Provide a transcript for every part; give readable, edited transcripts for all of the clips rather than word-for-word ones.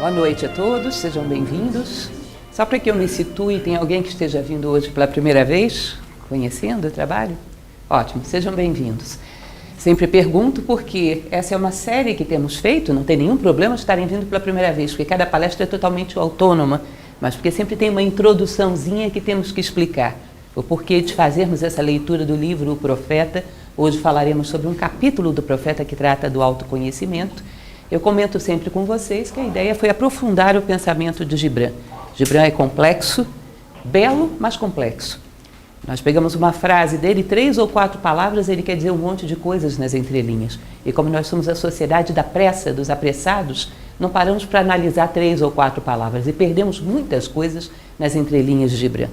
Boa noite a todos, sejam bem-vindos. Só para que eu me situe, tem alguém que esteja vindo hoje pela primeira vez, conhecendo o trabalho? Ótimo, sejam bem-vindos. Sempre pergunto porque essa é uma série que temos feito, não tem nenhum problema estarem vindo pela primeira vez, porque cada palestra é totalmente autônoma, mas porque sempre tem uma introduçãozinha que temos que explicar. O porquê de fazermos essa leitura do livro O Profeta. Hoje falaremos sobre um capítulo do Profeta que trata do autoconhecimento. Eu comento sempre com vocês que a ideia foi aprofundar o pensamento de Gibran. Gibran é complexo, belo, mas complexo. Nós pegamos uma frase dele, 3 ou 4 palavras, ele quer dizer um monte de coisas nas entrelinhas. E como nós somos a sociedade da pressa, dos apressados, não paramos para analisar 3 ou 4 palavras e perdemos muitas coisas nas entrelinhas de Gibran.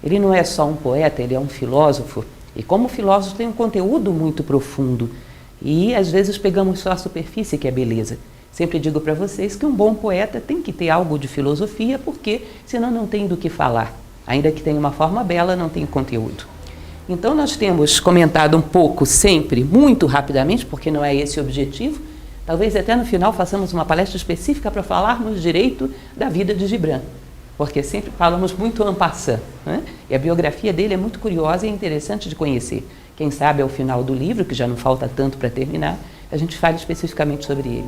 Ele não é só um poeta, ele é um filósofo. E como filósofo tem um conteúdo muito profundo. E às vezes pegamos só a superfície, que é beleza. Sempre digo para vocês que um bom poeta tem que ter algo de filosofia, porque senão não tem do que falar. Ainda que tenha uma forma bela, não tem conteúdo. Então nós temos comentado um pouco sempre, muito rapidamente, porque não é esse o objetivo. Talvez até no final façamos uma palestra específica para falarmos direito da vida de Gibran. Porque sempre falamos muito en passant, né? E a biografia dele é muito curiosa e interessante de conhecer. Quem sabe ao final do livro, que já não falta tanto para terminar, a gente fala especificamente sobre ele.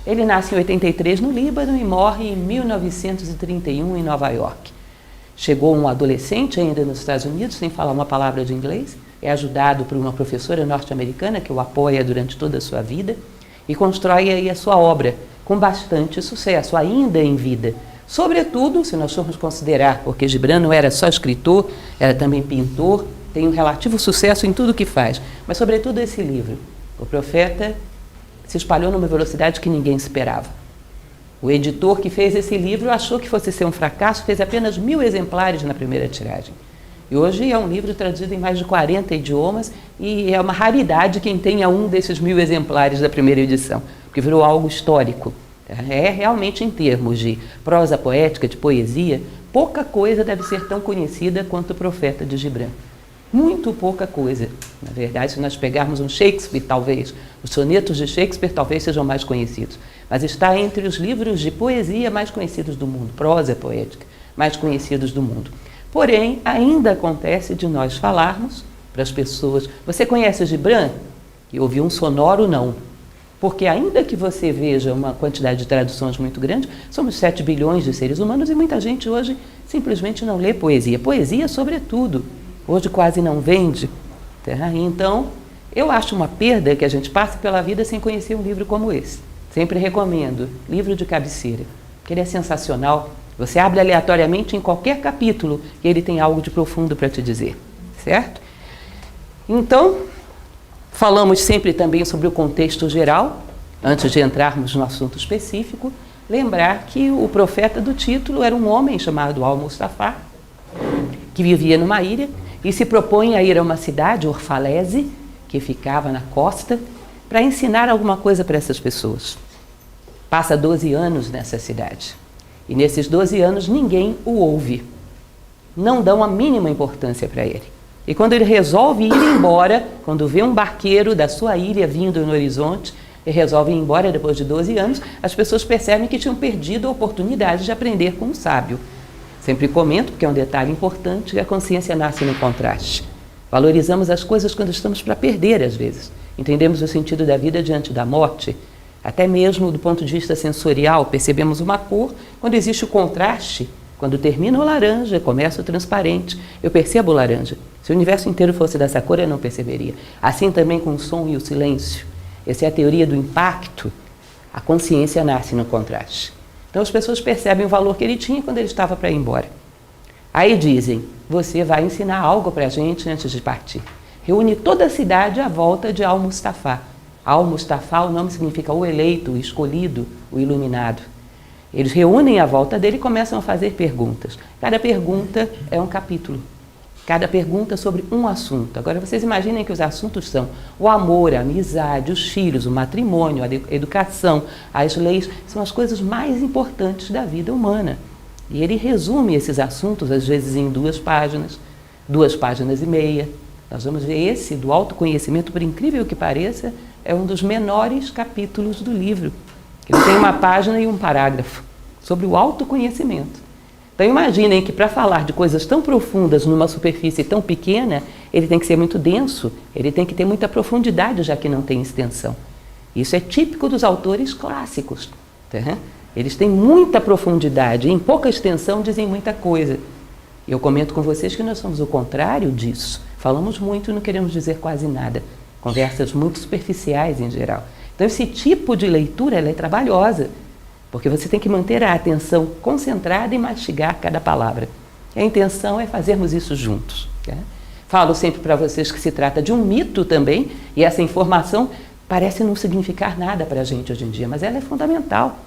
Ele nasce em 83 no Líbano e morre em 1931 em Nova York. Chegou um adolescente ainda nos Estados Unidos, sem falar uma palavra de inglês, é ajudado por uma professora norte-americana que o apoia durante toda a sua vida e constrói aí a sua obra com bastante sucesso, ainda em vida. Sobretudo, se nós formos considerar, porque Gibran não era só escritor, era também pintor, tem um relativo sucesso em tudo que faz, mas sobretudo esse livro, O Profeta, se espalhou numa velocidade que ninguém esperava. O editor que fez esse livro achou que fosse ser um fracasso, fez apenas 1000 exemplares na primeira tiragem. E hoje é um livro traduzido em mais de 40 idiomas e é uma raridade quem tenha um desses 1000 exemplares da primeira edição, porque virou algo histórico. É realmente, em termos de prosa poética, de poesia, pouca coisa deve ser tão conhecida quanto O Profeta de Gibran. Muito pouca coisa. Na verdade, se nós pegarmos um Shakespeare, talvez, os sonetos de Shakespeare talvez sejam mais conhecidos, mas está entre os livros de poesia mais conhecidos do mundo, prosa poética, mais conhecidos do mundo. Porém, ainda acontece de nós falarmos para as pessoas, você conhece Gibran? E ouviu um sonoro não. Porque ainda que você veja uma quantidade de traduções muito grande, somos 7 bilhões de seres humanos e muita gente hoje simplesmente não lê poesia. Poesia, sobretudo, hoje quase não vende. Tá? Então, eu acho uma perda que a gente passe pela vida sem conhecer um livro como esse. Sempre recomendo, livro de cabeceira, porque ele é sensacional. Você abre aleatoriamente em qualquer capítulo e ele tem algo de profundo para te dizer, certo? Então, falamos sempre também sobre o contexto geral, antes de entrarmos no assunto específico. Lembrar que o profeta do título era um homem chamado Al-Mustafa, que vivia numa ilha e se propõe a ir a uma cidade, Orfalese, que ficava na costa, para ensinar alguma coisa para essas pessoas. Passa 12 anos nessa cidade. E nesses 12 anos ninguém o ouve. Não dão a mínima importância para ele. E quando ele resolve ir embora, quando vê um barqueiro da sua ilha vindo no horizonte, e resolve ir embora depois de 12 anos, as pessoas percebem que tinham perdido a oportunidade de aprender com um sábio. Sempre comento, porque é um detalhe importante, que a consciência nasce no contraste. Valorizamos as coisas quando estamos para perder, às vezes. Entendemos o sentido da vida diante da morte. Até mesmo do ponto de vista sensorial, percebemos uma cor quando existe o contraste. Quando termina o laranja, começa o transparente. Eu percebo o laranja. Se o universo inteiro fosse dessa cor, eu não perceberia. Assim também com o som e o silêncio. Essa é a teoria do impacto. A consciência nasce no contraste. Então as pessoas percebem o valor que ele tinha quando ele estava para ir embora. Aí dizem, você vai ensinar algo para a gente antes de partir. Reúne toda a cidade à volta de Al-Mustafa. Al-Mustafa, o nome significa o eleito, o escolhido, o iluminado. Eles reúnem à volta dele e começam a fazer perguntas. Cada pergunta é um capítulo. Cada pergunta sobre um assunto. Agora vocês imaginem que os assuntos são o amor, a amizade, os filhos, o matrimônio, a educação, as leis, são as coisas mais importantes da vida humana. E ele resume esses assuntos, às vezes em 2 páginas, 2 páginas e meia. Nós vamos ver esse do autoconhecimento, por incrível que pareça, é um dos menores capítulos do livro. Ele tem 1 página e 1 parágrafo. sobre o autoconhecimento. Então imaginem que para falar de coisas tão profundas numa superfície tão pequena, ele tem que ser muito denso, ele tem que ter muita profundidade, já que não tem extensão. Isso é típico dos autores clássicos. Tá? Eles têm muita profundidade, em pouca extensão dizem muita coisa. Eu comento com vocês que nós somos o contrário disso. Falamos muito e não queremos dizer quase nada. Conversas muito superficiais em geral. Então esse tipo de leitura ela é trabalhosa, porque você tem que manter a atenção concentrada e mastigar cada palavra. E a intenção é fazermos isso juntos. Tá? Falo sempre para vocês que se trata de um mito também, e essa informação parece não significar nada para a gente hoje em dia, mas ela é fundamental.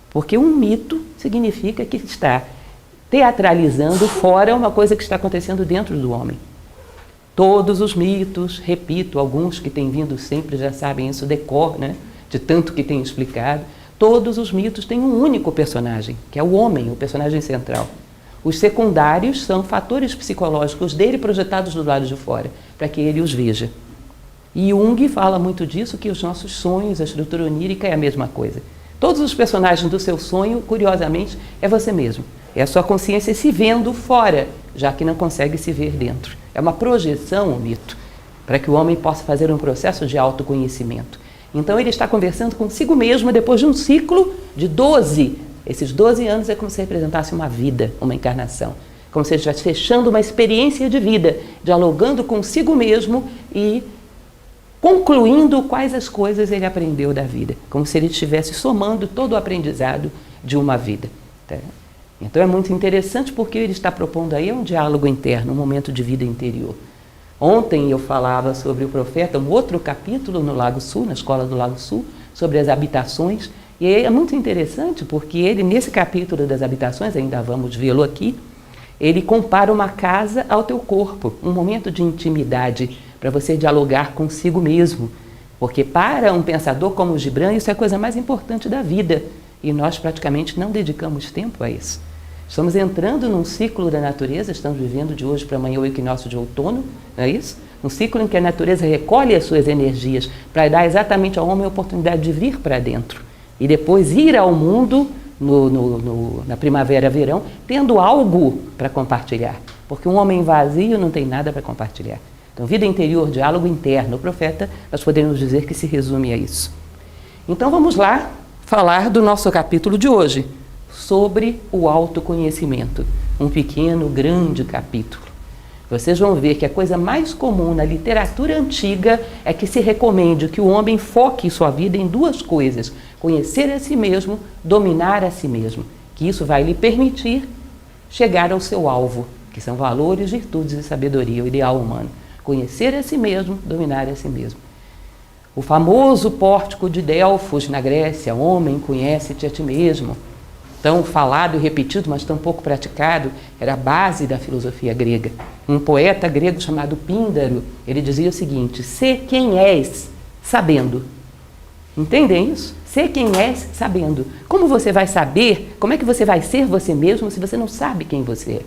Porque um mito significa que está teatralizando fora uma coisa que está acontecendo dentro do homem. Todos os mitos, repito, alguns que têm vindo sempre já sabem isso de cor, né? De tanto que tenho explicado, todos os mitos têm um único personagem, que é o homem, o personagem central. Os secundários são fatores psicológicos dele projetados do lado de fora, para que ele os veja. E Jung fala muito disso, que os nossos sonhos, a estrutura onírica é a mesma coisa. Todos os personagens do seu sonho, curiosamente, é você mesmo. É a sua consciência se vendo fora, já que não consegue se ver dentro. É uma projeção, o mito, para que o homem possa fazer um processo de autoconhecimento. Então ele está conversando consigo mesmo depois de um ciclo de 12. Esses 12 anos é como se representasse uma vida, uma encarnação. Como se ele estivesse fechando uma experiência de vida, dialogando consigo mesmo e concluindo quais as coisas ele aprendeu da vida. Como se ele estivesse somando todo o aprendizado de uma vida. Tá? Então é muito interessante porque ele está propondo aí um diálogo interno, um momento de vida interior. Ontem eu falava sobre o profeta, um outro capítulo no Lago Sul, na Escola do Lago Sul, sobre as habitações. E é muito interessante porque ele, nesse capítulo das habitações, ainda vamos vê-lo aqui, ele compara uma casa ao teu corpo, um momento de intimidade para você dialogar consigo mesmo. Porque para um pensador como o Gibran, isso é a coisa mais importante da vida. E nós praticamente não dedicamos tempo a isso. Estamos entrando num ciclo da natureza, estamos vivendo de hoje para amanhã o equinócio de outono, não é isso? Um ciclo em que a natureza recolhe as suas energias para dar exatamente ao homem a oportunidade de vir para dentro e depois ir ao mundo na primavera-verão, tendo algo para compartilhar. Porque um homem vazio não tem nada para compartilhar. Então, vida interior, diálogo interno, o profeta, nós podemos dizer que se resume a isso. Então, vamos lá falar do nosso capítulo de hoje, sobre o autoconhecimento. Um pequeno, grande capítulo. Vocês vão ver que a coisa mais comum na literatura antiga é que se recomende que o homem foque sua vida em duas coisas: conhecer a si mesmo, dominar a si mesmo. Que isso vai lhe permitir chegar ao seu alvo, que são valores, virtudes e sabedoria, o ideal humano. Conhecer a si mesmo, dominar a si mesmo. O famoso pórtico de Delfos, na Grécia, homem, conhece-te a ti mesmo. Tão falado e repetido, mas tão pouco praticado, era a base da filosofia grega. Um poeta grego chamado Píndaro, ele dizia o seguinte: sê quem és, sabendo. Entendem isso? Sê quem és, sabendo. Como você vai saber, como é que você vai ser você mesmo se você não sabe quem você é?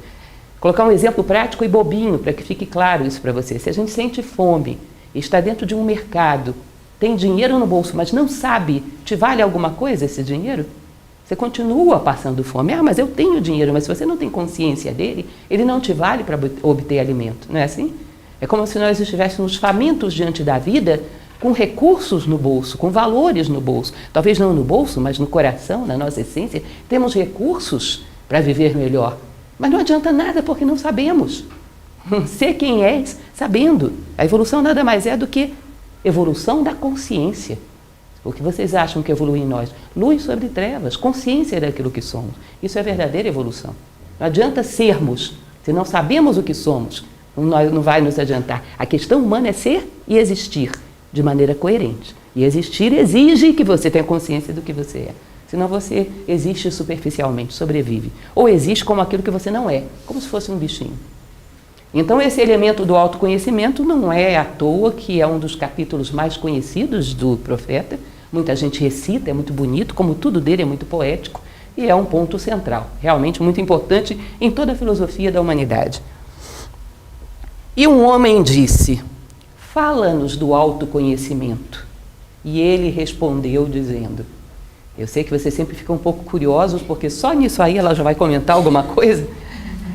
Colocar um exemplo prático e bobinho, para que fique claro isso para você. Se a gente sente fome, está dentro de um mercado, tem dinheiro no bolso, mas não sabe, te vale alguma coisa esse dinheiro? Você continua passando fome. Ah, mas eu tenho dinheiro, mas se você não tem consciência dele, ele não te vale para obter alimento. Não é assim? É como se nós estivéssemos famintos diante da vida, com recursos no bolso, com valores no bolso. Talvez não no bolso, mas no coração, na nossa essência. Temos recursos para viver melhor. Mas não adianta nada porque não sabemos. Ser quem és, sabendo. A evolução nada mais é do que evolução da consciência. O que vocês acham que evolui em nós? Luz sobre trevas, consciência daquilo que somos. Isso é verdadeira evolução. Não adianta sermos, se não sabemos o que somos, não vai nos adiantar. A questão humana é ser e existir de maneira coerente. E existir exige que você tenha consciência do que você é. Senão você existe superficialmente, sobrevive. Ou existe como aquilo que você não é, como se fosse um bichinho. Então esse elemento do autoconhecimento não é à toa que é um dos capítulos mais conhecidos do profeta. Muita gente recita, é muito bonito, como tudo dele é muito poético, e é um ponto central, realmente muito importante em toda a filosofia da humanidade. E um homem disse: fala-nos do autoconhecimento. E ele respondeu dizendo, Eu sei que vocês sempre ficam um pouco curiosos, porque só nisso aí ela já vai comentar alguma coisa.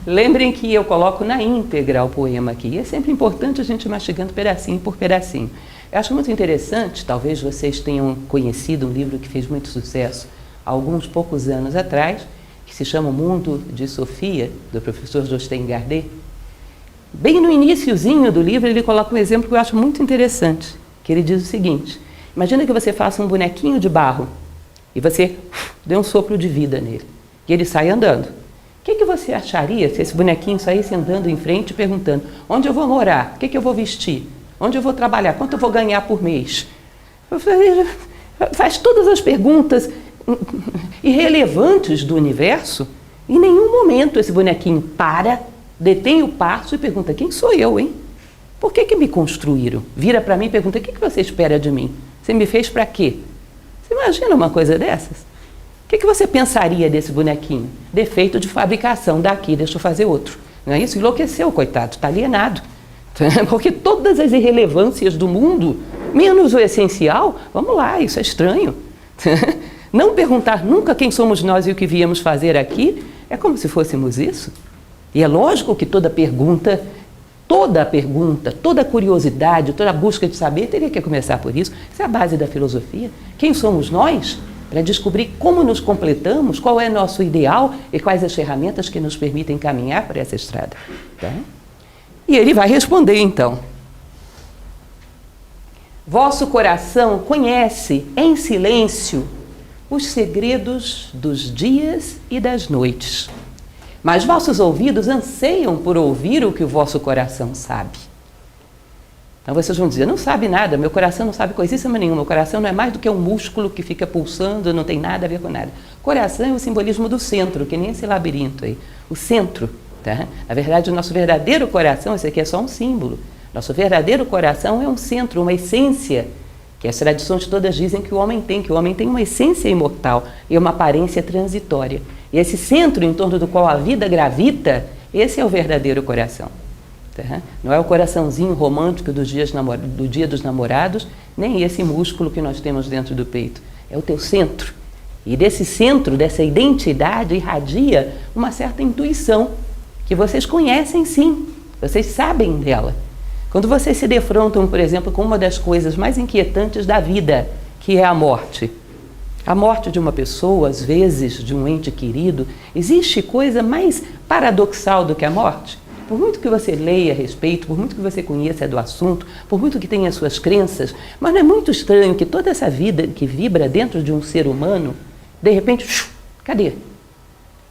Lembrem que eu coloco na íntegra o poema aqui. E é sempre importante a gente ir mastigando pedacinho por pedacinho. Eu acho muito interessante, talvez vocês tenham conhecido um livro que fez muito sucesso há alguns poucos anos atrás, que se chama O Mundo de Sofia, do professor Jostein Gardé. Bem no iniciozinho do livro, ele coloca um exemplo que eu acho muito interessante, que ele diz o seguinte: imagina que você faça um bonequinho de barro e você dê um sopro de vida nele, e ele sai andando. O que você acharia se esse bonequinho saísse andando em frente perguntando: onde eu vou morar? O que eu vou vestir? Onde eu vou trabalhar? Quanto eu vou ganhar por mês? Faz todas as perguntas irrelevantes do universo. Em nenhum momento esse bonequinho para, detém o passo e pergunta: quem sou eu, hein? Por que me construíram? Vira para mim e pergunta: o que você espera de mim? Você me fez para quê? Você imagina uma coisa dessas? O que você pensaria desse bonequinho? Defeito de fabricação, daqui, deixa eu fazer outro. Não é isso? Enlouqueceu, coitado, está alienado. Porque todas as irrelevâncias do mundo, menos o essencial, vamos lá, isso é estranho. Não perguntar nunca quem somos nós e o que viemos fazer aqui, é como se fôssemos isso. E é lógico que toda pergunta, toda curiosidade, toda busca de saber teria que começar por isso. Isso é a base da filosofia. Quem somos nós? Para descobrir como nos completamos, qual é nosso ideal e quais as ferramentas que nos permitem caminhar por essa estrada. Tá? E ele vai responder então: vosso coração conhece em silêncio os segredos dos dias e das noites, mas vossos ouvidos anseiam por ouvir o que o vosso coração sabe. Então vocês vão dizer: não sabe nada, meu coração não sabe coisíssima nenhuma, meu coração não é mais do que um músculo que fica pulsando, não tem nada a ver com nada. Coração é o simbolismo do centro, que nem esse labirinto aí, o centro. Tá? Na verdade, o nosso verdadeiro coração, esse aqui é só um símbolo, nosso verdadeiro coração é um centro, uma essência, que as tradições todas dizem que o homem tem uma essência imortal e uma aparência transitória. E esse centro em torno do qual a vida gravita, esse é o verdadeiro coração. Tá? Não é o coraçãozinho romântico do dia dos namorados, nem esse músculo que nós temos dentro do peito. É o teu centro. E desse centro, dessa identidade, irradia uma certa intuição, que vocês conhecem sim, vocês sabem dela. Quando vocês se defrontam, por exemplo, com uma das coisas mais inquietantes da vida, que é a morte. A morte de uma pessoa, às vezes de um ente querido, existe coisa mais paradoxal do que a morte? Por muito que você leia a respeito, por muito que você conheça do assunto, por muito que tenha suas crenças, mas não é muito estranho que toda essa vida que vibra dentro de um ser humano, de repente, cadê?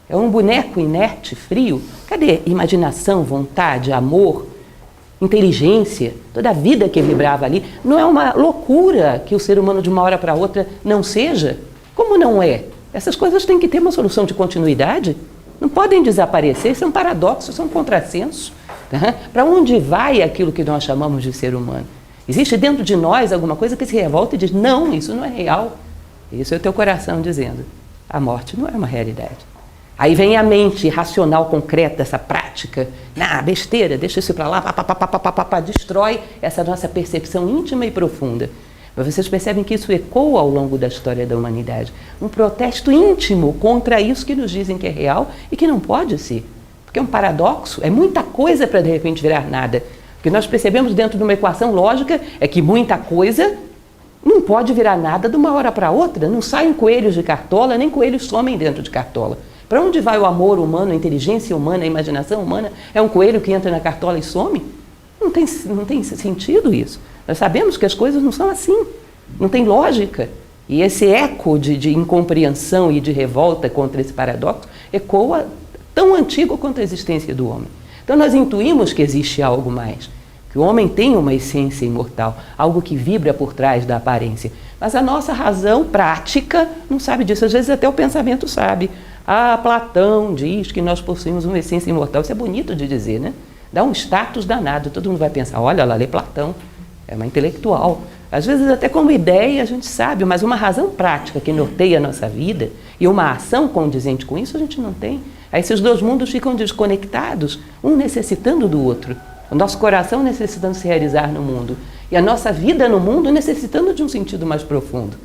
É um boneco inerte, frio. Cadê imaginação, vontade, amor, inteligência, toda a vida que vibrava ali? Não é uma loucura que o ser humano de uma hora para outra não seja? Como não é? Essas coisas têm que ter uma solução de continuidade. Não podem desaparecer, isso é um paradoxo, isso é um contrassenso. Tá? Para onde vai aquilo que nós chamamos de ser humano? Existe dentro de nós alguma coisa que se revolta e diz: não, isso não é real. Isso é o teu coração dizendo: a morte não é uma realidade. Aí vem a mente racional, concreta, essa prática, besteira, deixa isso para lá, destrói essa nossa percepção íntima e profunda. Mas vocês percebem que isso ecoa ao longo da história da humanidade. Um protesto íntimo contra isso que nos dizem que é real e que não pode ser. Porque é um paradoxo, é muita coisa para de repente virar nada. O que nós percebemos dentro de uma equação lógica é que muita coisa não pode virar nada de uma hora para outra. Não saem coelhos de cartola, nem coelhos somem dentro de cartola. Para onde vai o amor humano, a inteligência humana, a imaginação humana? É um coelho que entra na cartola e some? Não tem sentido isso. Nós sabemos que as coisas não são assim, não tem lógica. E esse eco de incompreensão e de revolta contra esse paradoxo ecoa tão antigo quanto a existência do homem. Então nós intuímos que existe algo mais, que o homem tem uma essência imortal, algo que vibra por trás da aparência. Mas a nossa razão prática não sabe disso, às vezes até o pensamento sabe. Platão diz que nós possuímos uma essência imortal, isso é bonito de dizer, né? Dá um status danado, todo mundo vai pensar: olha, ela lê Platão. É uma intelectual. Às vezes até como ideia a gente sabe, mas uma razão prática que norteia a nossa vida e uma ação condizente com isso a gente não tem. Aí esses dois mundos ficam desconectados, um necessitando do outro. O nosso coração necessitando se realizar no mundo e a nossa vida no mundo necessitando de um sentido mais profundo.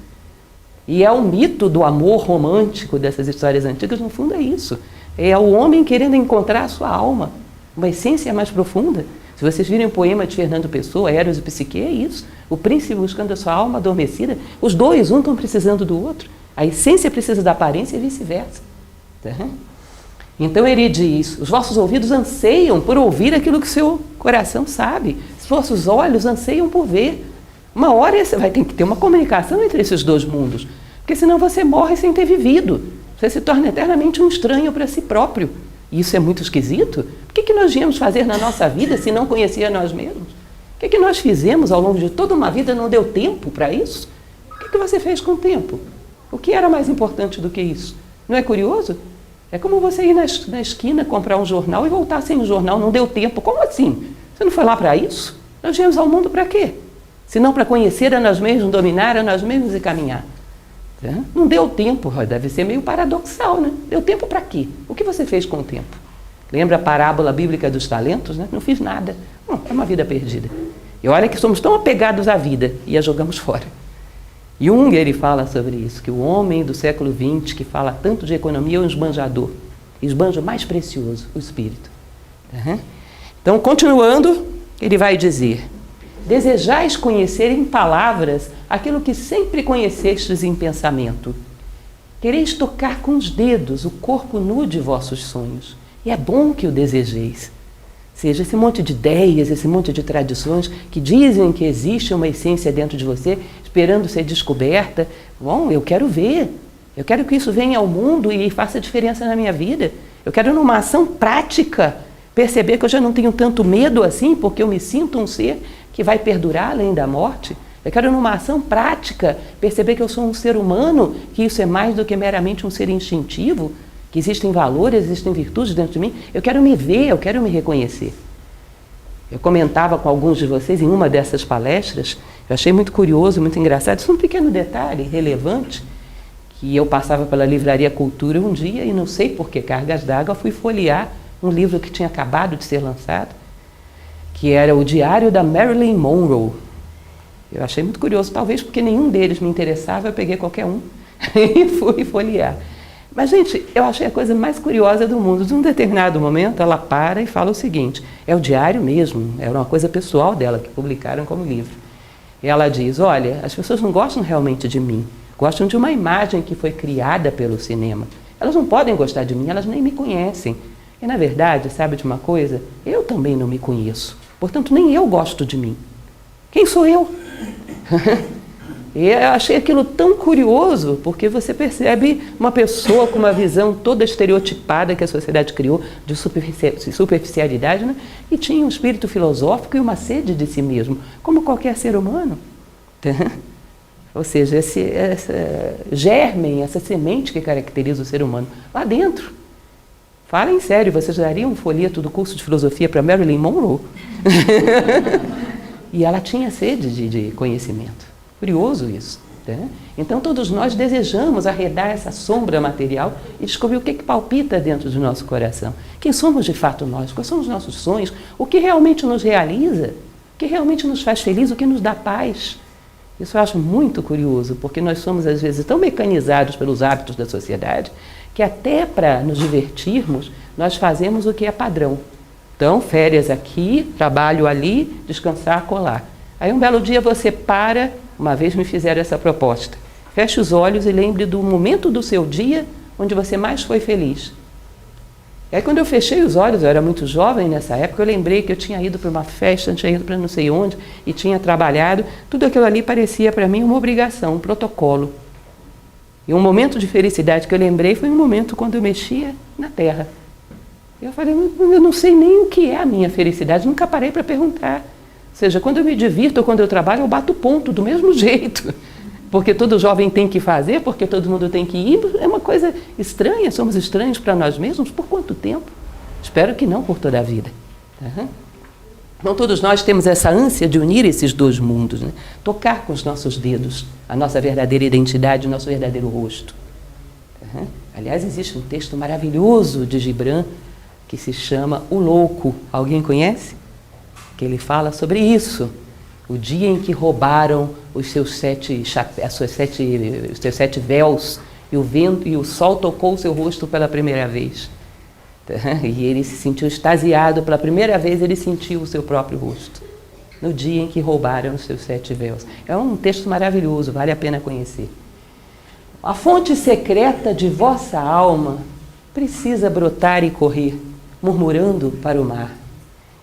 E é o mito do amor romântico dessas histórias antigas, no fundo é isso. É o homem querendo encontrar a sua alma, uma essência mais profunda. Se vocês virem o poema de Fernando Pessoa, Eros e Psique, é isso. O príncipe buscando a sua alma adormecida. Os dois, um estão precisando do outro. A essência precisa da aparência e vice-versa. Tá? Então ele diz, os vossos ouvidos anseiam por ouvir aquilo que o seu coração sabe. Os vossos olhos anseiam por ver. Uma hora você vai ter que ter uma comunicação entre esses dois mundos. Porque senão você morre sem ter vivido. Você se torna eternamente um estranho para si próprio. E isso é muito esquisito. O que nós viemos fazer na nossa vida se não conhecia a nós mesmos? O que nós fizemos ao longo de toda uma vida? Não deu tempo para isso? O que você fez com o tempo? O que era mais importante do que isso? Não é curioso? É como você ir na esquina comprar um jornal e voltar sem o jornal. Não deu tempo. Como assim? Você não foi lá para isso? Nós viemos ao mundo para quê? Se não para conhecer a nós mesmos, dominar a nós mesmos e caminhar. Não deu tempo, deve ser meio paradoxal, né? Deu tempo para quê? O que você fez com o tempo? Lembra a parábola bíblica dos talentos, né? Não fiz nada. É uma vida perdida. E olha que somos tão apegados à vida e a jogamos fora. Jung, ele fala sobre isso, que o homem do século XX, que fala tanto de economia, é um esbanjador. Esbanja o mais precioso, o espírito. Então, continuando, ele vai dizer: desejais conhecer em palavras aquilo que sempre conhecestes em pensamento. Quereis tocar com os dedos o corpo nu de vossos sonhos. E é bom que o desejeis. Ou seja, esse monte de ideias, esse monte de tradições que dizem que existe uma essência dentro de você, esperando ser descoberta. Bom, eu quero ver. Eu quero que isso venha ao mundo e faça diferença na minha vida. Eu quero, numa ação prática, perceber que eu já não tenho tanto medo assim, porque eu me sinto um ser que vai perdurar além da morte. Eu quero, numa ação prática, perceber que eu sou um ser humano, que isso é mais do que meramente um ser instintivo, que existem valores, existem virtudes dentro de mim. Eu quero me ver, eu quero me reconhecer. Eu comentava com alguns de vocês em uma dessas palestras, eu achei muito curioso, muito engraçado, isso é um pequeno detalhe relevante, que eu passava pela Livraria Cultura um dia e não sei por que cargas d'água, fui folhear um livro que tinha acabado de ser lançado, que era o Diário da Marilyn Monroe. Eu achei muito curioso, talvez porque nenhum deles me interessava, eu peguei qualquer um e fui folhear. Mas, gente, eu achei a coisa mais curiosa do mundo. De um determinado momento, ela para e fala o seguinte, é o diário mesmo, era uma coisa pessoal dela, que publicaram como livro. E ela diz, olha, as pessoas não gostam realmente de mim, gostam de uma imagem que foi criada pelo cinema. Elas não podem gostar de mim, elas nem me conhecem. E, na verdade, sabe de uma coisa? Eu também não me conheço. Portanto, nem eu gosto de mim. Quem sou eu? E eu achei aquilo tão curioso, porque você percebe uma pessoa com uma visão toda estereotipada que a sociedade criou de superficialidade, né? E tinha um espírito filosófico e uma sede de si mesmo, como qualquer ser humano. Ou seja, essa germen, essa semente que caracteriza o ser humano, lá dentro. Falem sério, vocês dariam um folheto do curso de filosofia para Marilyn Monroe? E ela tinha sede de conhecimento. Curioso isso. Né? Então todos nós desejamos arredar essa sombra material e descobrir o que palpita dentro do nosso coração. Quem somos de fato nós? Quais são os nossos sonhos? O que realmente nos realiza? O que realmente nos faz feliz? O que nos dá paz? Isso eu acho muito curioso, porque nós somos às vezes tão mecanizados pelos hábitos da sociedade que até para nos divertirmos nós fazemos o que é padrão. Então, férias aqui, trabalho ali, descansar acolá. Aí um belo dia você para, uma vez me fizeram essa proposta, feche os olhos e lembre do momento do seu dia onde você mais foi feliz. E aí quando eu fechei os olhos, eu era muito jovem nessa época, eu lembrei que eu tinha ido para uma festa, tinha ido para não sei onde e tinha trabalhado, tudo aquilo ali parecia para mim uma obrigação, um protocolo. E um momento de felicidade que eu lembrei foi um momento quando eu mexia na terra. Eu falei, eu não sei nem o que é a minha felicidade, nunca parei para perguntar. Ou seja, quando eu me divirto ou quando eu trabalho, eu bato ponto do mesmo jeito. Porque todo jovem tem que fazer, porque todo mundo tem que ir. É uma coisa estranha, somos estranhos para nós mesmos. Por quanto tempo? Espero que não por toda a vida. Então todos nós temos essa ânsia de unir esses dois mundos, né? Tocar com os nossos dedos a nossa verdadeira identidade, o nosso verdadeiro rosto. Aliás, existe um texto maravilhoso de Gibran que se chama O Louco. Alguém conhece? Que ele fala sobre isso. o dia em que roubaram os seus sete véus e o vento e o sol tocou o seu rosto pela primeira vez. E ele se sentiu extasiado, pela primeira vez ele sentiu o seu próprio rosto, no dia em que roubaram os seus 7 véus. É um texto maravilhoso, vale a pena conhecer. A fonte secreta de vossa alma precisa brotar e correr, murmurando para o mar.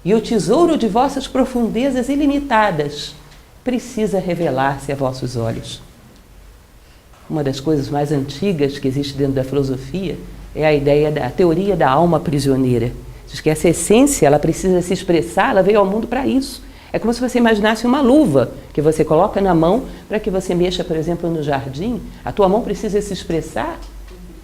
E o tesouro de vossas profundezas ilimitadas precisa revelar-se a vossos olhos. Uma das coisas mais antigas que existe dentro da filosofia é a ideia da teoria da alma prisioneira. Diz que essa essência, ela precisa se expressar, ela veio ao mundo para isso. É como se você imaginasse uma luva que você coloca na mão para que você mexa, por exemplo, no jardim. A tua mão precisa se expressar.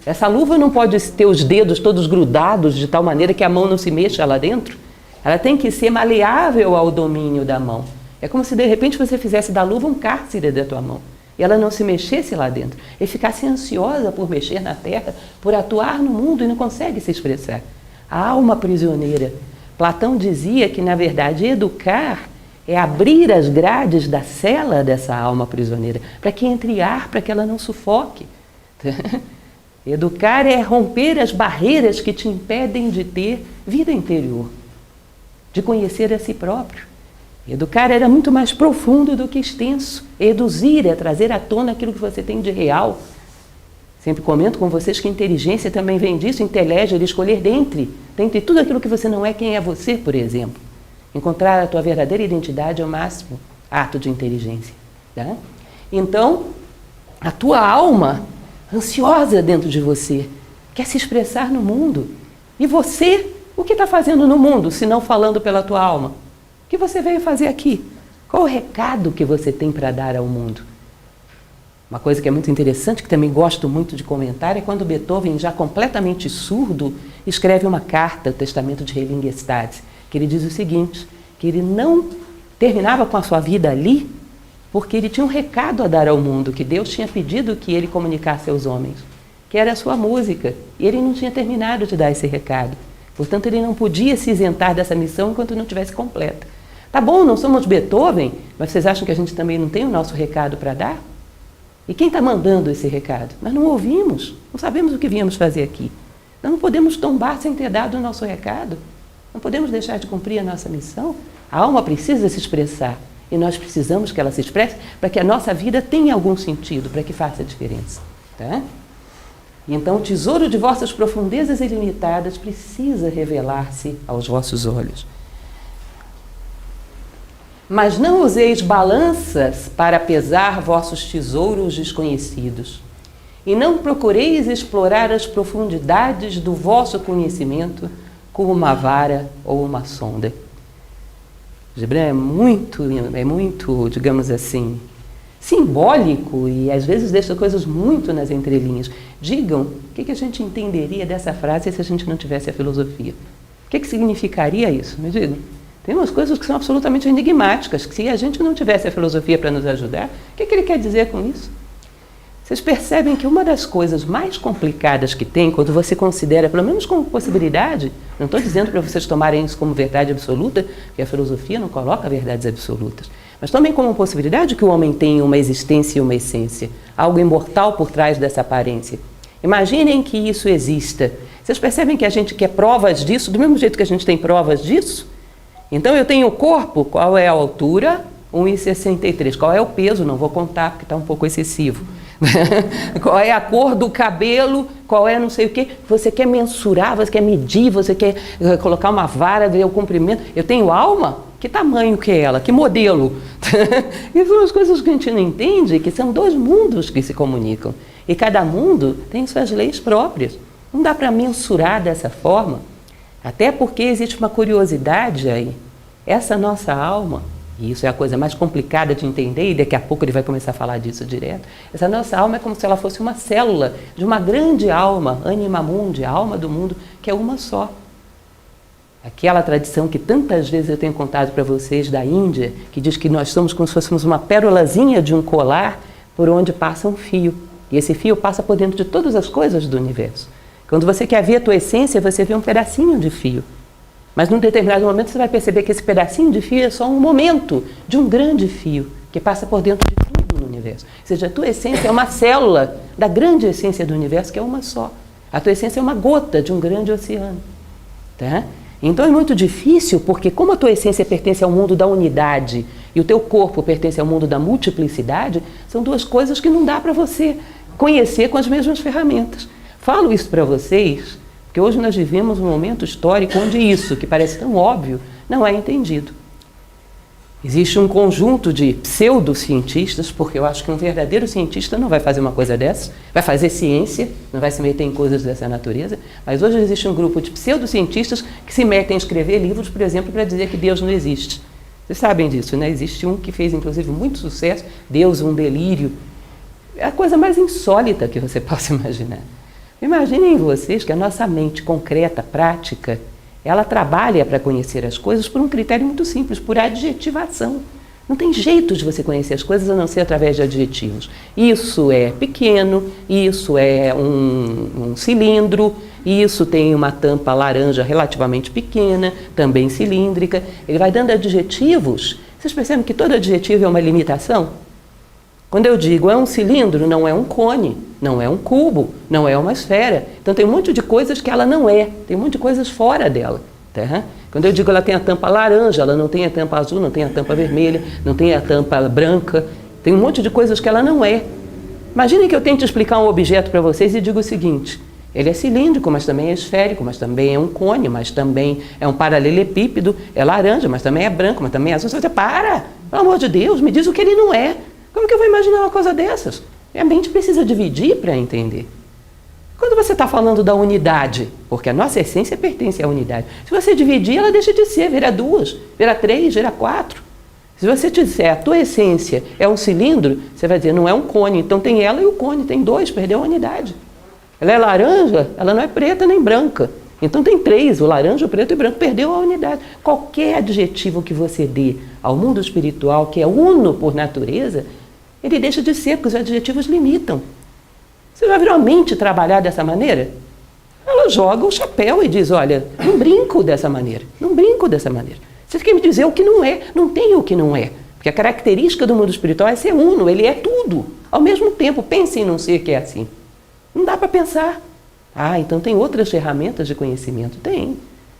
Essa luva não pode ter os dedos todos grudados de tal maneira que a mão não se mexa lá dentro. Ela tem que ser maleável ao domínio da mão. É como se de repente você fizesse da luva um cárcere da tua mão e ela não se mexesse lá dentro e ficasse ansiosa por mexer na terra, por atuar no mundo e não consegue se expressar. A alma prisioneira. Platão dizia que, na verdade, educar é abrir as grades da cela dessa alma prisioneira para que entre ar, para que ela não sufoque. Educar é romper as barreiras que te impedem de ter vida interior, de conhecer a si próprio. Educar era muito mais profundo do que extenso. Eduzir é trazer à tona aquilo que você tem de real. Sempre comento com vocês que inteligência também vem disso, inteligir, escolher dentre tudo aquilo que você não é, quem é você, por exemplo. Encontrar a tua verdadeira identidade é o máximo ato de inteligência. Tá? Então, a tua alma, ansiosa dentro de você, quer se expressar no mundo. E você, o que está fazendo no mundo, se não falando pela tua alma? O que você veio fazer aqui? Qual o recado que você tem para dar ao mundo? Uma coisa que é muito interessante, que também gosto muito de comentar, é quando Beethoven, já completamente surdo, escreve uma carta, o Testamento de Heiligen Gestads, que ele diz o seguinte, que ele não terminava com a sua vida ali, porque ele tinha um recado a dar ao mundo, que Deus tinha pedido que ele comunicasse aos homens, que era a sua música, e ele não tinha terminado de dar esse recado. Portanto, ele não podia se isentar dessa missão enquanto não tivesse completa. Tá bom, não somos Beethoven, mas vocês acham que a gente também não tem o nosso recado para dar? E quem está mandando esse recado? Nós não ouvimos, não sabemos o que viemos fazer aqui. Nós não podemos tombar sem ter dado o nosso recado. Não podemos deixar de cumprir a nossa missão. A alma precisa se expressar e nós precisamos que ela se expresse para que a nossa vida tenha algum sentido, para que faça diferença. Tá? Então, o tesouro de vossas profundezas ilimitadas precisa revelar-se aos vossos olhos. Mas não useis balanças para pesar vossos tesouros desconhecidos, e não procureis explorar as profundidades do vosso conhecimento com uma vara ou uma sonda. Gibran é muito, digamos assim, simbólico e às vezes deixa coisas muito nas entrelinhas. Digam o que a gente entenderia dessa frase se a gente não tivesse a filosofia. O que significaria isso? Me digam. Tem umas coisas que são absolutamente enigmáticas, que se a gente não tivesse a filosofia para nos ajudar, o que ele quer dizer com isso? Vocês percebem que uma das coisas mais complicadas que tem, quando você considera, pelo menos como possibilidade, não estou dizendo para vocês tomarem isso como verdade absoluta, porque a filosofia não coloca verdades absolutas, mas também como possibilidade que o homem tenha uma existência e uma essência, algo imortal por trás dessa aparência. Imaginem que isso exista. Vocês percebem que a gente quer provas disso, do mesmo jeito que a gente tem provas disso? Então eu tenho o corpo, qual é a altura? 1,63. Qual é o peso? Não vou contar porque está um pouco excessivo. Qual é a cor do cabelo? Qual é não sei o quê? Você quer mensurar, você quer medir, você quer colocar uma vara, ver o comprimento. Eu tenho alma? Que tamanho que é ela? Que modelo? E são as coisas que a gente não entende, que são 2 mundos que se comunicam. E cada mundo tem suas leis próprias. Não dá para mensurar dessa forma. Até porque existe uma curiosidade aí. Essa nossa alma, e isso é a coisa mais complicada de entender, e daqui a pouco ele vai começar a falar disso direto, essa nossa alma é como se ela fosse uma célula de uma grande alma, anima mundi, a alma do mundo, que é uma só. Aquela tradição que tantas vezes eu tenho contado para vocês da Índia, que diz que nós somos como se fôssemos uma pérolazinha de um colar por onde passa um fio. E esse fio passa por dentro de todas as coisas do universo. Quando você quer ver a tua essência, você vê um pedacinho de fio. Mas num determinado momento você vai perceber que esse pedacinho de fio é só um momento de um grande fio que passa por dentro de tudo no universo. Ou seja, a tua essência é uma célula da grande essência do universo, que é uma só. A tua essência é uma gota de um grande oceano. Tá? Então é muito difícil, porque como a tua essência pertence ao mundo da unidade e o teu corpo pertence ao mundo da multiplicidade, são duas coisas que não dá para você conhecer com as mesmas ferramentas. Falo isso para vocês, porque hoje nós vivemos um momento histórico onde isso, que parece tão óbvio, não é entendido. Existe um conjunto de pseudocientistas, porque eu acho que um verdadeiro cientista não vai fazer uma coisa dessa, vai fazer ciência, não vai se meter em coisas dessa natureza, mas hoje existe um grupo de pseudocientistas que se metem a escrever livros, por exemplo, para dizer que Deus não existe. Vocês sabem disso, né? Existe um que fez, inclusive, muito sucesso, Deus, um delírio. É a coisa mais insólita que você possa imaginar. Imaginem vocês que a nossa mente concreta, prática, ela trabalha para conhecer as coisas por um critério muito simples, por adjetivação. Não tem jeito de você conhecer as coisas a não ser através de adjetivos. Isso é pequeno, isso é um cilindro, isso tem uma tampa laranja relativamente pequena, também cilíndrica. Ele vai dando adjetivos. Vocês percebem que todo adjetivo é uma limitação? Quando eu digo é um cilindro, não é um cone, não é um cubo, não é uma esfera. Então tem um monte de coisas que ela não é, tem um monte de coisas fora dela. Tá? Quando eu digo ela tem a tampa laranja, ela não tem a tampa azul, não tem a tampa vermelha, não tem a tampa branca, tem um monte de coisas que ela não é. Imaginem que eu tente explicar um objeto para vocês e digo o seguinte: ele é cilíndrico, mas também é esférico, mas também é um cone, mas também é um paralelepípedo, é laranja, mas também é branco, mas também é azul. Você vai dizer, para, pelo amor de Deus, me diz o que ele não é. Como que eu vou imaginar uma coisa dessas? A mente precisa dividir para entender. Quando você está falando da unidade, porque a nossa essência pertence à unidade, se você dividir, ela deixa de ser, vira 2, vira 3, vira 4. Se você disser a tua essência é um cilindro, você vai dizer, não é um cone, então tem ela e o cone, tem 2, perdeu a unidade. Ela é laranja, ela não é preta nem branca. Então tem 3, o laranja, o preto e o branco, perdeu a unidade. Qualquer adjetivo que você dê ao mundo espiritual, que é uno por natureza, ele deixa de ser, porque os adjetivos limitam. Você já viu a mente trabalhar dessa maneira? Ela joga o chapéu e diz, olha, não brinco dessa maneira, não brinco dessa maneira. Você quer me dizer o que não é, não tem o que não é. Porque a característica do mundo espiritual é ser uno, ele é tudo. Ao mesmo tempo, pense em não ser que é assim. Não dá para pensar. Ah, então tem outras ferramentas de conhecimento? Tem.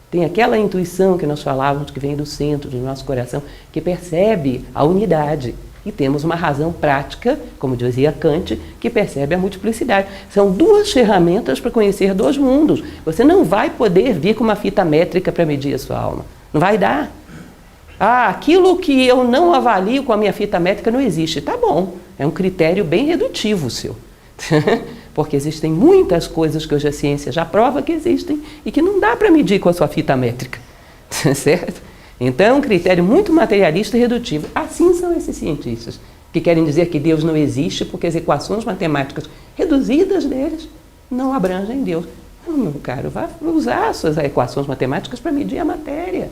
Tem aquela intuição que nós falávamos, que vem do centro do nosso coração, que percebe a unidade. E temos uma razão prática, como dizia Kant, que percebe a multiplicidade. São 2 ferramentas para conhecer 2 mundos. Você não vai poder vir com uma fita métrica para medir a sua alma. Não vai dar. Ah, aquilo que eu não avalio com a minha fita métrica não existe. Tá bom, é um critério bem redutivo seu. Porque existem muitas coisas que hoje a ciência já prova que existem e que não dá para medir com a sua fita métrica. Certo? Então é um critério muito materialista e redutivo. Assim são esses cientistas, que querem dizer que Deus não existe porque as equações matemáticas reduzidas deles não abrangem Deus. Não, meu caro, vá usar as suas equações matemáticas para medir a matéria.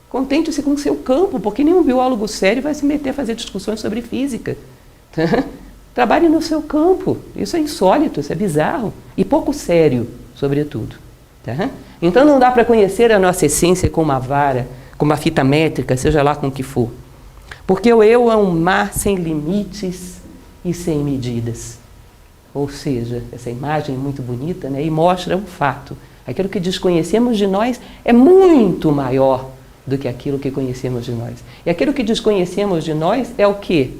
Contente-se com o seu campo, porque nenhum biólogo sério vai se meter a fazer discussões sobre física. Trabalhe no seu campo. Isso é insólito, isso é bizarro. E pouco sério, sobretudo. Tá? Então não dá para conhecer a nossa essência com uma vara, com uma fita métrica, seja lá com o que for. Porque o eu é um mar sem limites e sem medidas. Ou seja, essa imagem é muito bonita, né? E mostra um fato. Aquilo que desconhecemos de nós é muito maior do que aquilo que conhecemos de nós. E aquilo que desconhecemos de nós é o quê?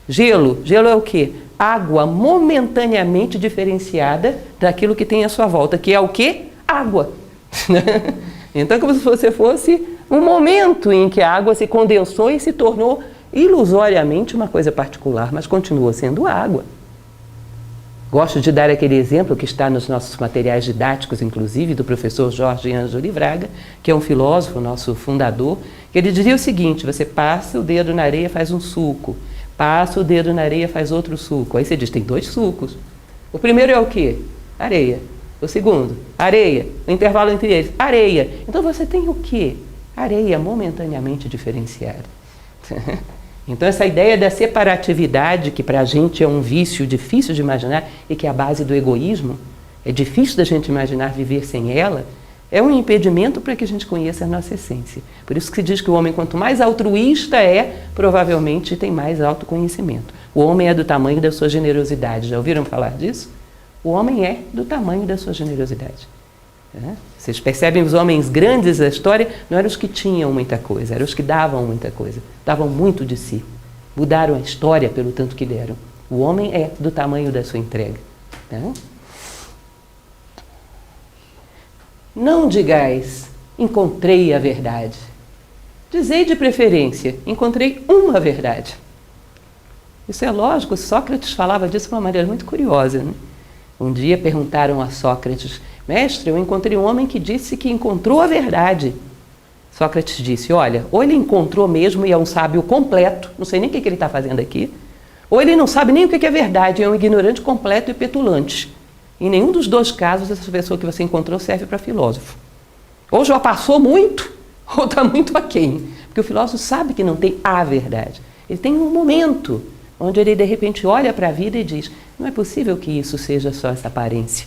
Gelo. Gelo é o quê? Água momentaneamente diferenciada daquilo que tem à sua volta, que é o quê? Água. Então, como se você fosse um momento em que a água se condensou e se tornou ilusoriamente uma coisa particular, mas continua sendo água. Gosto de dar aquele exemplo que está nos nossos materiais didáticos, inclusive, do professor Jorge Ângelo Braga, que é um filósofo, nosso fundador, que ele dizia o seguinte: você passa o dedo na areia, faz um suco, passa o dedo na areia, faz outro suco. Aí você diz, tem 2 sucos. O primeiro é o quê? Areia. O segundo, areia. O intervalo entre eles, areia. Então você tem o quê? Areia momentaneamente diferenciada. Então essa ideia da separatividade, que para a gente é um vício difícil de imaginar e que é a base do egoísmo, é difícil da gente imaginar viver sem ela, É um impedimento para que a gente conheça a nossa essência. Por isso que se diz que o homem, quanto mais altruísta é, provavelmente tem mais autoconhecimento. O homem é do tamanho da sua generosidade. Já ouviram falar disso? O homem é do tamanho da sua generosidade. Vocês percebem, os homens grandes da história não eram os que tinham muita coisa, eram os que davam muita coisa, davam muito de si. Mudaram a história pelo tanto que deram. O homem é do tamanho da sua entrega. Não digais, encontrei a verdade. Dizei de preferência, encontrei uma verdade. Isso é lógico, Sócrates falava disso de uma maneira muito curiosa, né? Um dia perguntaram a Sócrates: mestre, eu encontrei um homem que disse que encontrou a verdade. Sócrates disse: olha, ou ele encontrou mesmo e é um sábio completo, não sei nem o que ele está fazendo aqui, ou ele não sabe nem o que é verdade, é um ignorante completo e petulante. Em nenhum dos dois casos, essa pessoa que você encontrou serve para filósofo. Ou já passou muito, ou está muito aquém. Porque o filósofo sabe que não tem a verdade. Ele tem um momento onde ele, de repente, olha para a vida e diz: não é possível que isso seja só essa aparência.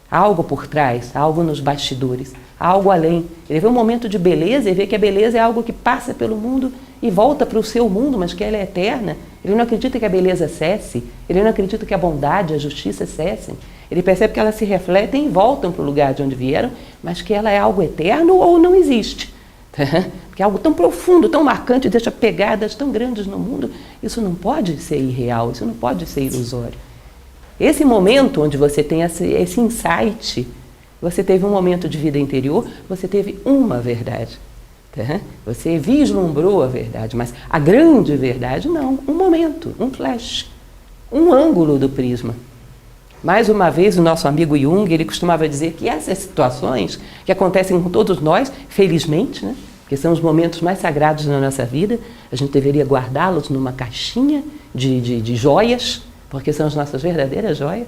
Há algo por trás, há algo nos bastidores, há algo além. Ele vê um momento de beleza e vê que a beleza é algo que passa pelo mundo e volta para o seu mundo, mas que ela é eterna. Ele não acredita que a beleza cesse, ele não acredita que a bondade, a justiça cessem. Ele percebe que elas se refletem e voltam para o lugar de onde vieram, mas que ela é algo eterno ou não existe. Que é algo tão profundo, tão marcante, deixa pegadas tão grandes no mundo. Isso não pode ser irreal, isso não pode ser ilusório. Esse momento onde você tem esse insight, você teve um momento de vida interior, você teve uma verdade. Você vislumbrou a verdade, mas a grande verdade não, um momento, um flash, um ângulo do prisma. Mais uma vez, o nosso amigo Jung, ele costumava dizer que essas situações que acontecem com todos nós, felizmente, né, porque são os momentos mais sagrados na nossa vida, a gente deveria guardá-los numa caixinha de joias, porque são as nossas verdadeiras joias.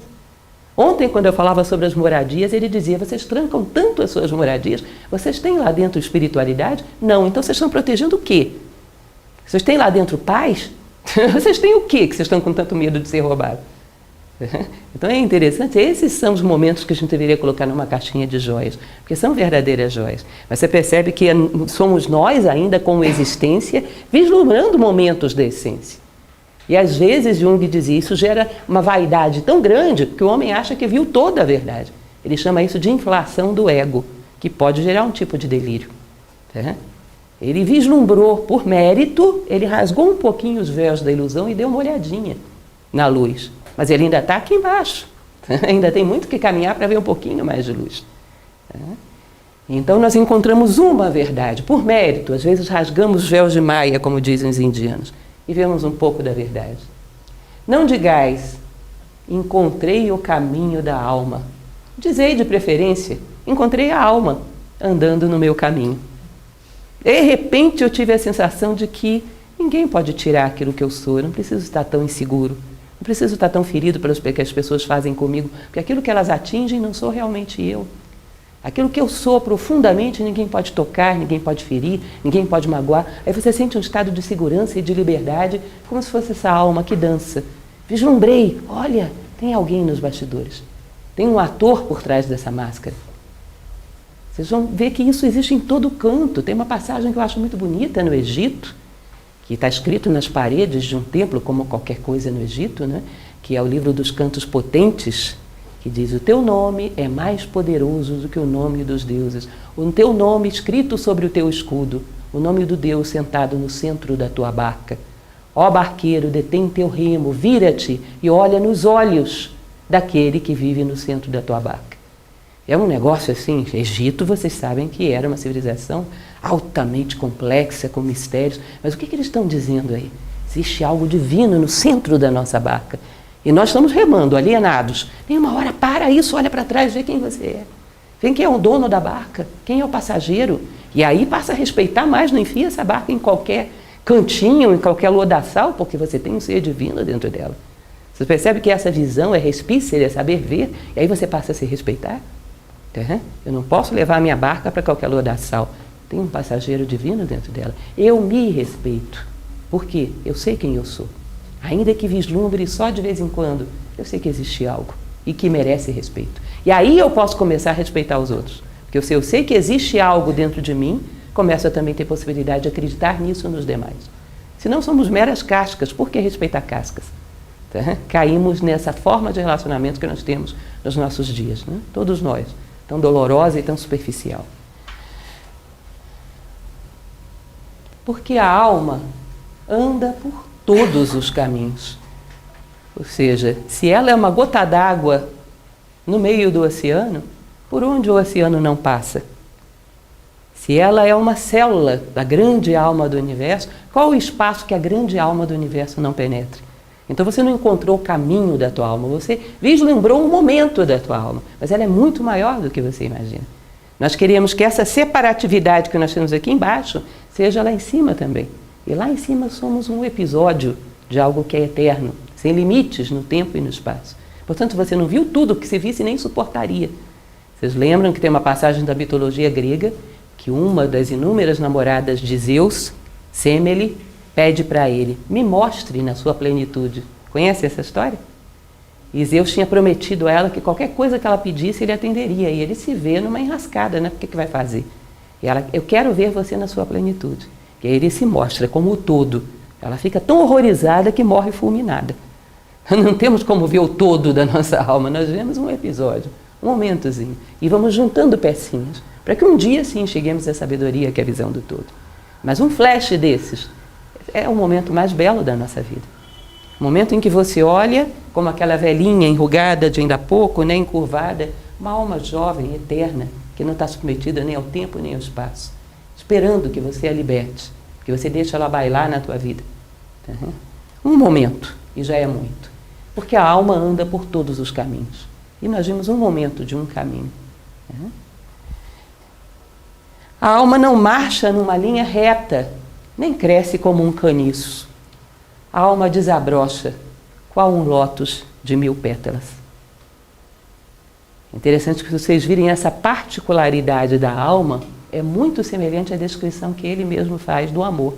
Ontem, quando eu falava sobre as moradias, ele dizia: vocês trancam tanto as suas moradias, vocês têm lá dentro espiritualidade? Não, então vocês estão protegendo o quê? Vocês têm lá dentro paz? Vocês têm o quê que vocês estão com tanto medo de ser roubados? Então é interessante, esses são os momentos que a gente deveria colocar numa caixinha de joias, porque são verdadeiras joias. Mas você percebe que somos nós ainda como existência, vislumbrando momentos da essência. E às vezes Jung dizia, isso gera uma vaidade tão grande que o homem acha que viu toda a verdade. Ele chama isso de inflação do ego, que pode gerar um tipo de delírio. Ele vislumbrou, por mérito, ele rasgou um pouquinho os véus da ilusão e deu uma olhadinha na luz. Mas ele ainda está aqui embaixo. Ainda tem muito que caminhar para ver um pouquinho mais de luz. Então nós encontramos uma verdade, por mérito. Às vezes rasgamos os véus de Maia, como dizem os indianos, e vemos um pouco da verdade. Não digais, encontrei o caminho da alma. Dizei de preferência, encontrei a alma andando no meu caminho. De repente eu tive a sensação de que ninguém pode tirar aquilo que eu sou, eu não preciso estar tão inseguro. Não preciso estar tão ferido pelos que as pessoas fazem comigo, porque aquilo que elas atingem não sou realmente eu. Aquilo que eu sou profundamente, ninguém pode tocar, ninguém pode ferir, ninguém pode magoar. Aí você sente um estado de segurança e de liberdade, como se fosse essa alma que dança. Vislumbrei, olha, tem alguém nos bastidores. Tem um ator por trás dessa máscara. Vocês vão ver que isso existe em todo canto. Tem uma passagem que eu acho muito bonita no Egito, que está escrito nas paredes de um templo, como qualquer coisa no Egito, né? Que é o livro dos Cantos Potentes, que diz: o teu nome é mais poderoso do que o nome dos deuses. O teu nome escrito sobre o teu escudo, o nome do Deus sentado no centro da tua barca. Ó barqueiro, detém teu remo, vira-te e olha nos olhos daquele que vive no centro da tua barca. É um negócio assim, Egito, vocês sabem que era uma civilização altamente complexa, com mistérios, mas o que eles estão dizendo aí? Existe algo divino no centro da nossa barca, e nós estamos remando, alienados. Tem uma hora, para isso, olha para trás, vê quem você é. Vê quem é o dono da barca, quem é o passageiro, e aí passa a respeitar mais, não enfia essa barca em qualquer cantinho, em qualquer lodaçal, porque você tem um ser divino dentro dela. Você percebe que essa visão é respícia, é saber ver, e aí você passa a se respeitar? Eu não posso levar a minha barca para qualquer lodaçal. Tem um passageiro divino dentro dela. Eu me respeito. Por quê? Eu sei quem eu sou. Ainda que vislumbre só de vez em quando, eu sei que existe algo e que merece respeito. E aí eu posso começar a respeitar os outros. Porque Porque se eu sei que existe algo dentro de mim, começo a também ter possibilidade de acreditar nisso nos demais. Se não somos meras cascas, por que respeitar cascas? Tá? Caímos nessa forma de relacionamento que nós temos nos nossos dias, né? Todos nós, tão dolorosa e tão superficial. Porque a alma anda por todos os caminhos. Ou seja, se ela é uma gota d'água no meio do oceano, por onde o oceano não passa? Se ela é uma célula da grande alma do universo, qual o espaço que a grande alma do universo não penetre? Então você não encontrou o caminho da tua alma, você vislumbrou um momento da tua alma, mas ela é muito maior do que você imagina. Nós queremos que essa separatividade que nós temos aqui embaixo seja lá em cima também. E lá em cima somos um episódio de algo que é eterno, sem limites no tempo e no espaço. Portanto, você não viu tudo, que se visse nem suportaria. Vocês lembram que tem uma passagem da mitologia grega que uma das inúmeras namoradas de Zeus, Semele, pede para ele: me mostre na sua plenitude. Conhece essa história? E Zeus tinha prometido a ela que qualquer coisa que ela pedisse, ele atenderia. E ele se vê numa enrascada, né? O que vai fazer? E ela: eu quero ver você na sua plenitude. E aí ele se mostra como o todo. Ela fica tão horrorizada que morre fulminada. Não temos como ver o todo da nossa alma, nós vemos um episódio, um momentozinho. E vamos juntando pecinhas, para que um dia sim cheguemos à sabedoria, que é a visão do todo. Mas um flash desses é o momento mais belo da nossa vida. O momento em que você olha como aquela velhinha enrugada de ainda há pouco, né, encurvada, uma alma jovem, eterna, que não está submetida nem ao tempo nem ao espaço, esperando que você a liberte, que você deixe ela bailar na tua vida. Um momento, e já é muito. Porque a alma anda por todos os caminhos. E nós vimos um momento de um caminho. A alma não marcha numa linha reta, nem cresce como um caniço. A alma desabrocha, qual um lótus de 1000 pétalas. Interessante que vocês virem essa particularidade da alma, é muito semelhante à descrição que ele mesmo faz do amor.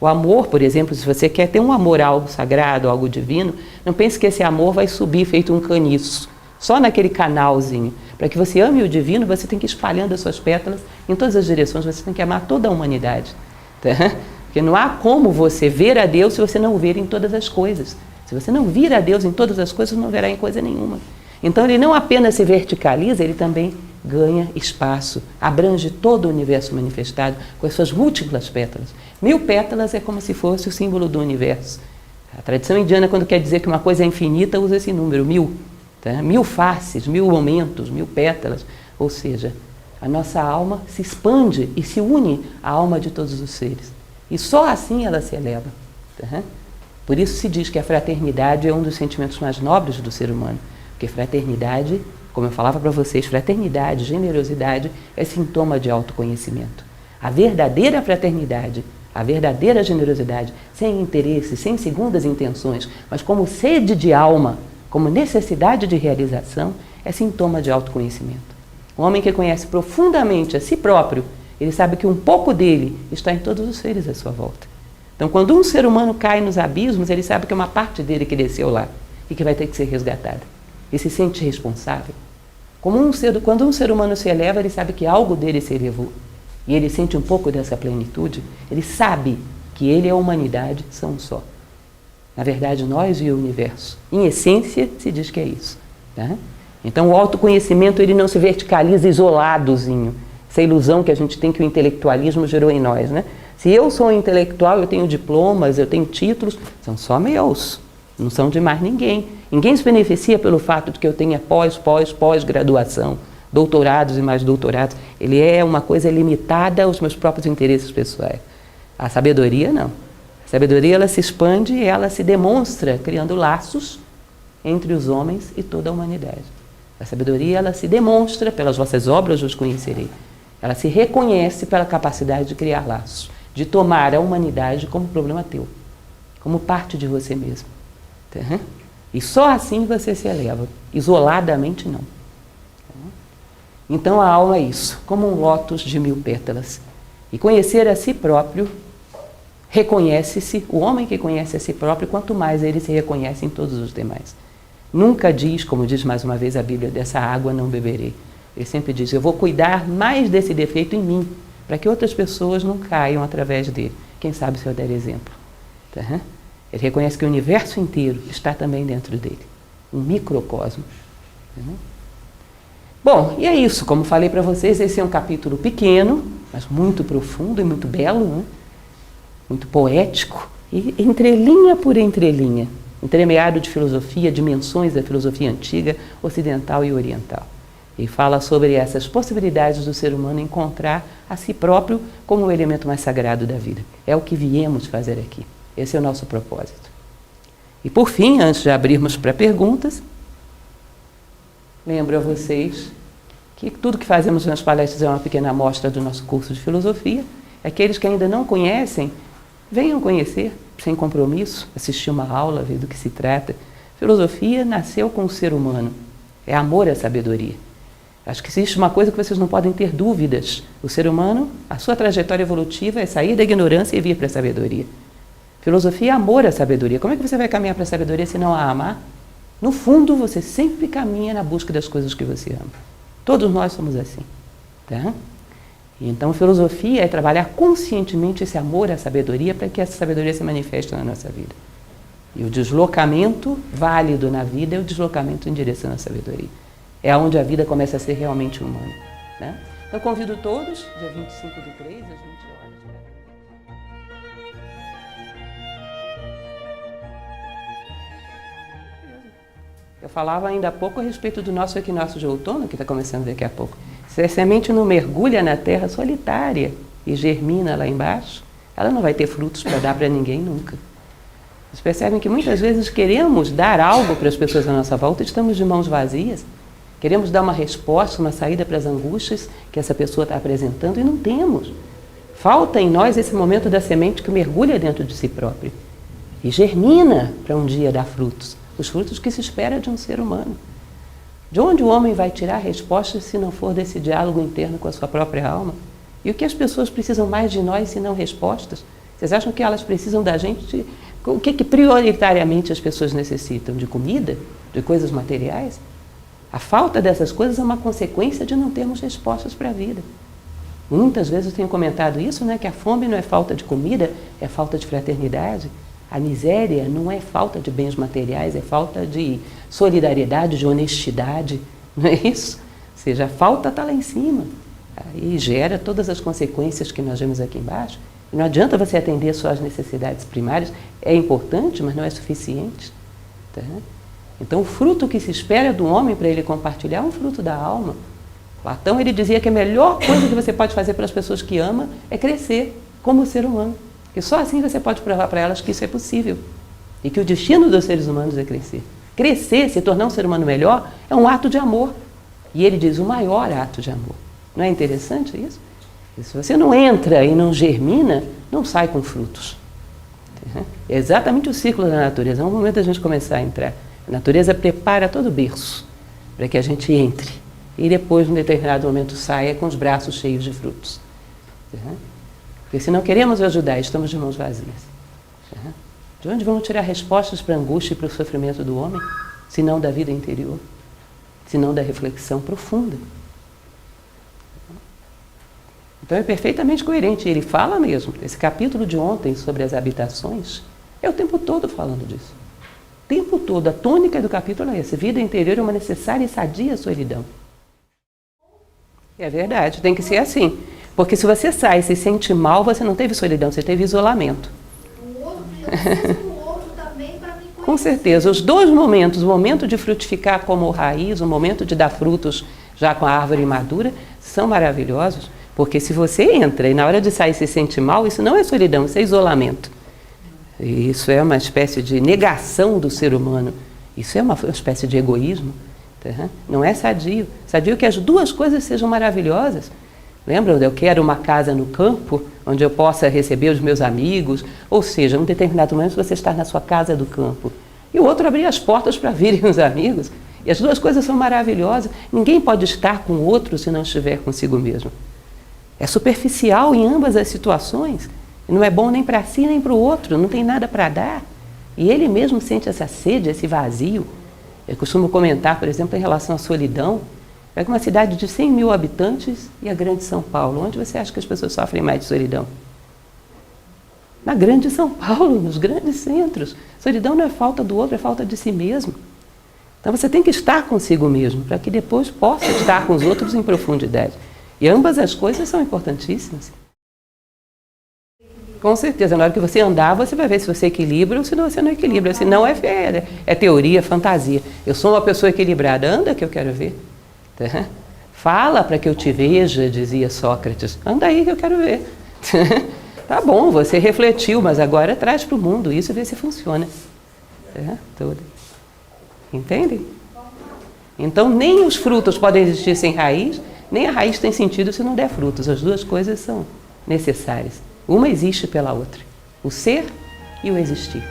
O amor, por exemplo, se você quer ter um amor a algo sagrado, algo divino, não pense que esse amor vai subir feito um caniço, só naquele canalzinho. Para que você ame o divino, você tem que ir espalhando as suas pétalas em todas as direções, você tem que amar toda a humanidade. Tá? Porque não há como você ver a Deus se você não o ver em todas as coisas. Se você não vir a Deus em todas as coisas, não verá em coisa nenhuma. Então ele não apenas se verticaliza, ele também ganha espaço, abrange todo o universo manifestado com as suas múltiplas pétalas. 1000 pétalas é como se fosse o símbolo do universo. A tradição indiana, quando quer dizer que uma coisa é infinita, usa esse número, 1000. Tá? 1000 faces, 1000 momentos, 1000 pétalas. Ou seja, a nossa alma se expande e se une à alma de todos os seres. E só assim ela se eleva. Tá? Por isso se diz que a fraternidade é um dos sentimentos mais nobres do ser humano. Porque fraternidade, como eu falava para vocês, fraternidade, generosidade é sintoma de autoconhecimento. A verdadeira fraternidade, a verdadeira generosidade, sem interesse, sem segundas intenções, mas como sede de alma, como necessidade de realização, é sintoma de autoconhecimento. Um homem que conhece profundamente a si próprio, ele sabe que um pouco dele está em todos os seres à sua volta. Então, quando um ser humano cai nos abismos, ele sabe que é uma parte dele que desceu lá e que vai ter que ser resgatada. E se sente responsável. Quando um ser humano se eleva, ele sabe que algo dele se elevou. E ele sente um pouco dessa plenitude, ele sabe que ele e a humanidade são um só. Na verdade, nós e o universo. Em essência, se diz que é isso. Tá? Então, o autoconhecimento ele não se verticaliza isoladozinho. Essa ilusão que a gente tem que o intelectualismo gerou em nós. Né? Se eu sou um intelectual, eu tenho diplomas, eu tenho títulos, são só meus. Não são de mais ninguém. Ninguém se beneficia pelo fato de que eu tenha pós-graduação, doutorados e mais doutorados. Ele é uma coisa limitada aos meus próprios interesses pessoais. A sabedoria, não. A sabedoria, ela se expande e ela se demonstra criando laços entre os homens e toda a humanidade. A sabedoria, ela se demonstra, pelas vossas obras os conhecerei. Ela se reconhece pela capacidade de criar laços, de tomar a humanidade como problema teu, como parte de você mesmo. Tá? E só assim você se eleva, isoladamente não. Então a alma é isso, como um lótus de 1000 pétalas. E conhecer a si próprio, reconhece-se, o homem que conhece a si próprio, quanto mais ele se reconhece em todos os demais. Nunca diz, como diz mais uma vez a Bíblia, dessa água não beberei. Ele sempre diz, eu vou cuidar mais desse defeito em mim, para que outras pessoas não caiam através dele. Quem sabe se eu der exemplo. Tá? Ele reconhece que o universo inteiro está também dentro dele. Um microcosmo. Tá? Bom, e é isso. Como falei para vocês, esse é um capítulo pequeno, mas muito profundo e muito belo, né? Muito poético, e entrelinha por entrelinha, entremeado de filosofia, dimensões da filosofia antiga, ocidental e oriental. E fala sobre essas possibilidades do ser humano encontrar a si próprio como o elemento mais sagrado da vida. É o que viemos fazer aqui. Esse é o nosso propósito. E por fim, antes de abrirmos para perguntas, lembro a vocês que tudo que fazemos nas palestras é uma pequena amostra do nosso curso de filosofia. Aqueles que ainda não conhecem, venham conhecer, sem compromisso, assistir uma aula, ver do que se trata. Filosofia nasceu com o ser humano. É amor à sabedoria. Acho que existe uma coisa que vocês não podem ter dúvidas. O ser humano, a sua trajetória evolutiva é sair da ignorância e vir para a sabedoria. Filosofia é amor à sabedoria. Como é que você vai caminhar para a sabedoria se não a amar? No fundo, você sempre caminha na busca das coisas que você ama. Todos nós somos assim. Tá? Então, a filosofia é trabalhar conscientemente esse amor à sabedoria para que essa sabedoria se manifeste na nossa vida. E o deslocamento válido na vida é o deslocamento em direção à sabedoria. É onde a vida começa a ser realmente humana. Né? Então, convido todos, dia 25/3, às 20 horas. Eu falava ainda há pouco a respeito do nosso equinócio de outono, que está começando daqui a pouco. Se a semente não mergulha na terra solitária e germina lá embaixo, ela não vai ter frutos para dar para ninguém nunca. Vocês percebem que muitas vezes queremos dar algo para as pessoas à nossa volta e estamos de mãos vazias. Queremos dar uma resposta, uma saída para as angústias que essa pessoa está apresentando e não temos. Falta em nós esse momento da semente que mergulha dentro de si próprio e germina para um dia dar frutos. Os frutos que se espera de um ser humano. De onde o homem vai tirar respostas se não for desse diálogo interno com a sua própria alma? E o que as pessoas precisam mais de nós se não respostas? Vocês acham que elas precisam da gente? O que prioritariamente as pessoas necessitam? De comida? De coisas materiais? A falta dessas coisas é uma consequência de não termos respostas para a vida. Muitas vezes eu tenho comentado isso, né? Que a fome não é falta de comida, é falta de fraternidade. A miséria não é falta de bens materiais, é falta de solidariedade, de honestidade, não é isso? Ou seja, a falta está lá em cima. Aí gera todas as consequências que nós vemos aqui embaixo. E não adianta você atender só às necessidades primárias, é importante, mas não é suficiente. Tá? Então, o fruto que se espera do homem para ele compartilhar é um fruto da alma. Platão, ele dizia que a melhor coisa que você pode fazer para as pessoas que ama é crescer como ser humano. Porque só assim você pode provar para elas que isso é possível. E que o destino dos seres humanos é crescer. Crescer, se tornar um ser humano melhor, é um ato de amor. E ele diz o maior ato de amor. Não é interessante isso? E se você não entra e não germina, não sai com frutos. É exatamente o ciclo da natureza. É um momento da gente começar a entrar. A natureza prepara todo o berço para que a gente entre. E depois, num determinado momento, saia com os braços cheios de frutos. Porque se não queremos ajudar, estamos de mãos vazias. De onde vamos tirar respostas para a angústia e para o sofrimento do homem, se não da vida interior, se não da reflexão profunda? Então é perfeitamente coerente. Ele fala mesmo, esse capítulo de ontem sobre as habitações, é o tempo todo falando disso. O tempo todo, a tônica do capítulo é essa: vida interior é uma necessária e sadia solidão. É verdade, tem que ser assim. Porque se você sai e se sente mal, você não teve solidão, você teve isolamento. O outro precisa do outro também para me conhecer. Com certeza, os dois momentos, o momento de frutificar como raiz, o momento de dar frutos já com a árvore madura, são maravilhosos. Porque se você entra e na hora de sair se sente mal, isso não é solidão, isso é isolamento. Isso é uma espécie de negação do ser humano. Isso é uma espécie de egoísmo. Tá? Não é sadio. Sadio é que as duas coisas sejam maravilhosas. Lembram? Eu quero uma casa no campo, onde eu possa receber os meus amigos. Ou seja, num determinado momento você está na sua casa do campo. E o outro abrir as portas para virem os amigos. E as duas coisas são maravilhosas. Ninguém pode estar com o outro se não estiver consigo mesmo. É superficial em ambas as situações. Não é bom nem para si nem para o outro. Não tem nada para dar. E ele mesmo sente essa sede, esse vazio. Eu costumo comentar, por exemplo, em relação à solidão. Pega uma cidade de 100 mil habitantes e a grande São Paulo. Onde você acha que as pessoas sofrem mais de solidão? Na grande São Paulo, nos grandes centros. Solidão não é falta do outro, é falta de si mesmo. Então você tem que estar consigo mesmo, para que depois possa estar com os outros em profundidade. E ambas as coisas são importantíssimas. Com certeza, na hora que você andar, você vai ver se você equilibra ou se você não equilibra. Se não, é teoria, fantasia. Eu sou uma pessoa equilibrada, anda que eu quero ver. Tá? Fala para que eu te veja, dizia Sócrates. Anda aí que eu quero ver. Tá bom, você refletiu, mas agora traz para o mundo isso e vê se funciona. Tá? Tudo. Entendem? Então, nem os frutos podem existir sem raiz, nem a raiz tem sentido se não der frutos. As duas coisas são necessárias. Uma existe pela outra. O ser e o existir.